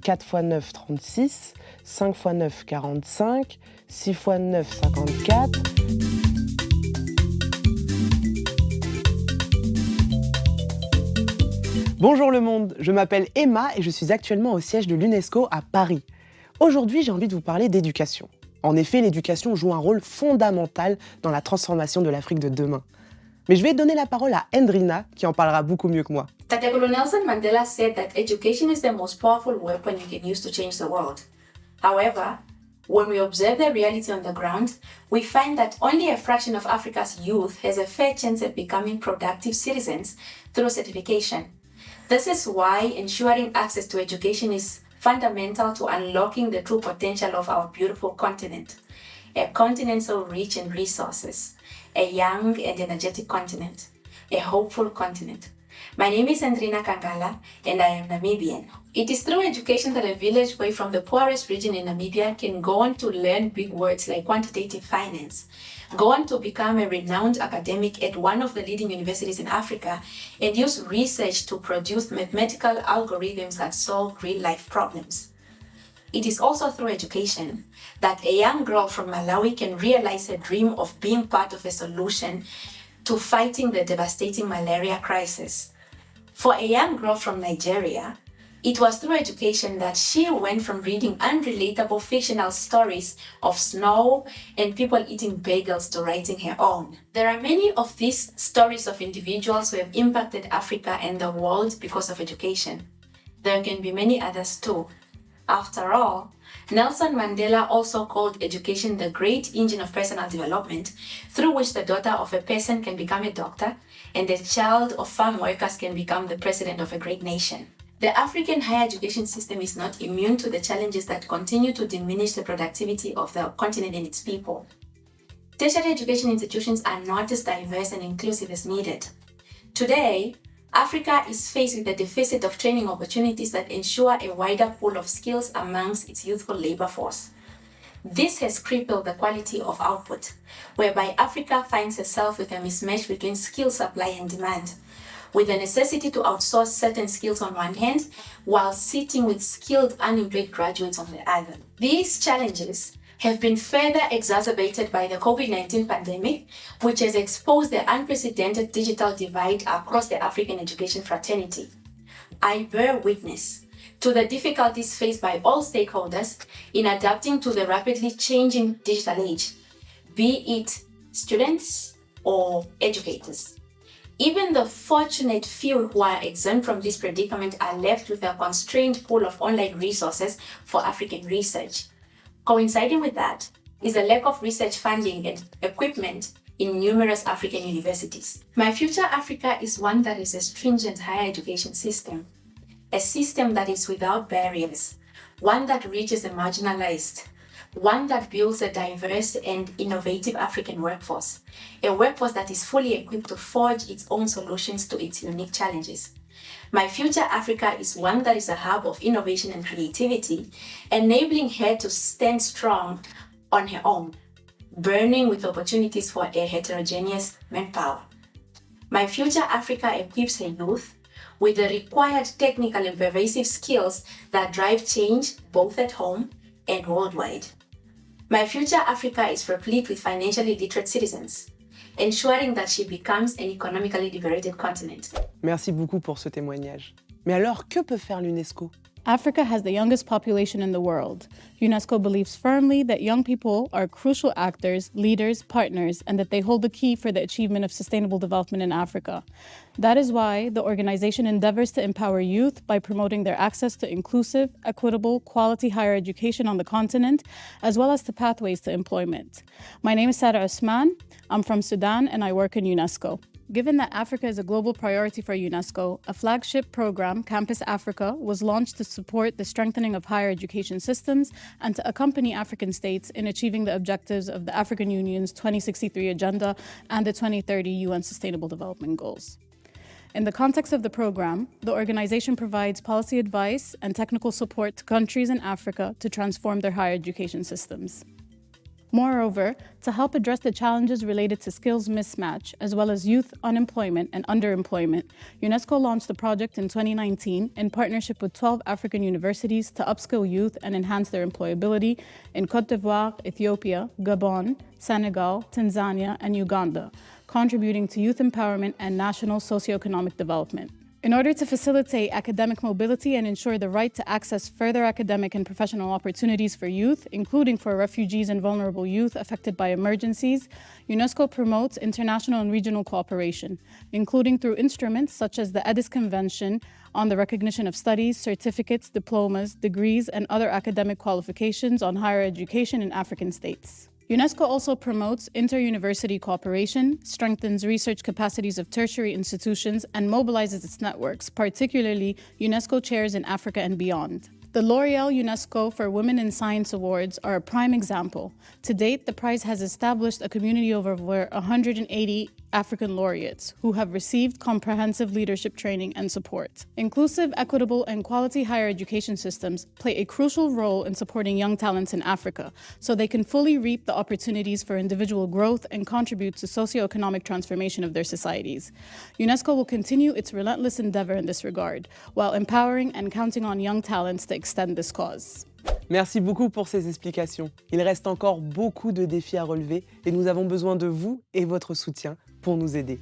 4 x 9, 36, 5 x 9, 45, 6 x 9, 54. Bonjour le monde, je m'appelle Emma et je suis actuellement au siège de l'UNESCO à Paris. Aujourd'hui, j'ai envie de vous parler d'éducation. En effet, l'éducation joue un rôle fondamental dans la transformation de l'Afrique de demain. Mais je vais donner la parole à Endrina, qui en parlera beaucoup mieux que moi. Tatekulu Nelson Mandela said that education is the most powerful weapon you can use to change the world. However, when we observe the reality on the ground, we find that only a fraction of Africa's youth has a fair chance of becoming productive citizens through certification. This is why ensuring access to education is fundamental to unlocking the true potential of our beautiful continent. A continent so rich in resources, a young and energetic continent, a hopeful continent. My name is Andrina Kangala and I am Namibian. It is through education that a village boy from the poorest region in Namibia can go on to learn big words like quantitative finance, go on to become a renowned academic at one of the leading universities in Africa, and use research to produce mathematical algorithms that solve real-life problems. It is also through education that a young girl from Malawi can realize her dream of being part of a solution to fighting the devastating malaria crisis. For a young girl from Nigeria, it was through education that she went from reading unrelatable fictional stories of snow and people eating bagels to writing her own. There are many of these stories of individuals who have impacted Africa and the world because of education. There can be many others too. After all, Nelson Mandela also called education the great engine of personal development, through which the daughter of a person can become a doctor and the child of farm workers can become the president of a great nation. The African higher education system is not immune to the challenges that continue to diminish the productivity of the continent and its people. Tertiary education institutions are not as diverse and inclusive as needed. Today, Africa is faced with a deficit of training opportunities that ensure a wider pool of skills amongst its youthful labor force. This has crippled the quality of output, whereby Africa finds itself with a mismatch between skill supply and demand, with the necessity to outsource certain skills on one hand, while sitting with skilled unemployed graduates on the other. These challenges have been further exacerbated by the COVID-19 pandemic, which has exposed the unprecedented digital divide across the African education fraternity. I bear witness to the difficulties faced by all stakeholders in adapting to the rapidly changing digital age, be it students or educators. Even the fortunate few who are exempt from this predicament are left with a constrained pool of online resources for African research. Coinciding with that is a lack of research funding and equipment in numerous African universities. My future Africa is one that is a stringent higher education system, a system that is without barriers, one that reaches the marginalized, one that builds a diverse and innovative African workforce, a workforce that is fully equipped to forge its own solutions to its unique challenges. My future Africa is one that is a hub of innovation and creativity, enabling her to stand strong on her own, burning with opportunities for a heterogeneous manpower. My future Africa equips her youth with the required technical and pervasive skills that drive change both at home and worldwide. My future Africa is replete with financially literate citizens, ensuring that she becomes an economically liberated continent. Merci beaucoup pour ce témoignage. Mais alors, que peut faire l'UNESCO? Africa has the youngest population in the world. UNESCO believes firmly that young people are crucial actors, leaders, partners, and that they hold the key for the achievement of sustainable development in Africa. That is why the organization endeavors to empower youth by promoting their access to inclusive, equitable, quality higher education on the continent, as well as to pathways to employment. My name is Sarah Osman. I'm from Sudan and I work in UNESCO. Given that Africa is a global priority for UNESCO, a flagship program, Campus Africa, was launched to support the strengthening of higher education systems and to accompany African states in achieving the objectives of the African Union's 2063 Agenda and the 2030 UN Sustainable Development Goals. In the context of the program, the organization provides policy advice and technical support to countries in Africa to transform their higher education systems. Moreover, to help address the challenges related to skills mismatch, as well as youth unemployment and underemployment, UNESCO launched the project in 2019 in partnership with 12 African universities to upskill youth and enhance their employability in Côte d'Ivoire, Ethiopia, Gabon, Senegal, Tanzania, and Uganda, contributing to youth empowerment and national socioeconomic development. In order to facilitate academic mobility and ensure the right to access further academic and professional opportunities for youth, including for refugees and vulnerable youth affected by emergencies, UNESCO promotes international and regional cooperation, including through instruments such as the EDIS Convention on the recognition of studies, certificates, diplomas, degrees, and other academic qualifications on higher education in African states. UNESCO also promotes inter-university cooperation, strengthens research capacities of tertiary institutions, and mobilizes its networks, particularly UNESCO chairs in Africa and beyond. The L'Oréal UNESCO for Women in Science Awards are a prime example. To date, the prize has established a community of over 180 African laureates who have received comprehensive leadership training and support. Inclusive, equitable, and quality higher education systems play a crucial role in supporting young talents in Africa, so they can fully reap the opportunities for individual growth and contribute to socio-economic transformation of their societies. UNESCO will continue its relentless endeavor in this regard, while empowering and counting on young talents to extend this cause. Merci beaucoup pour ces explications. Il reste encore beaucoup de défis à relever et nous avons besoin de vous et votre soutien pour nous aider.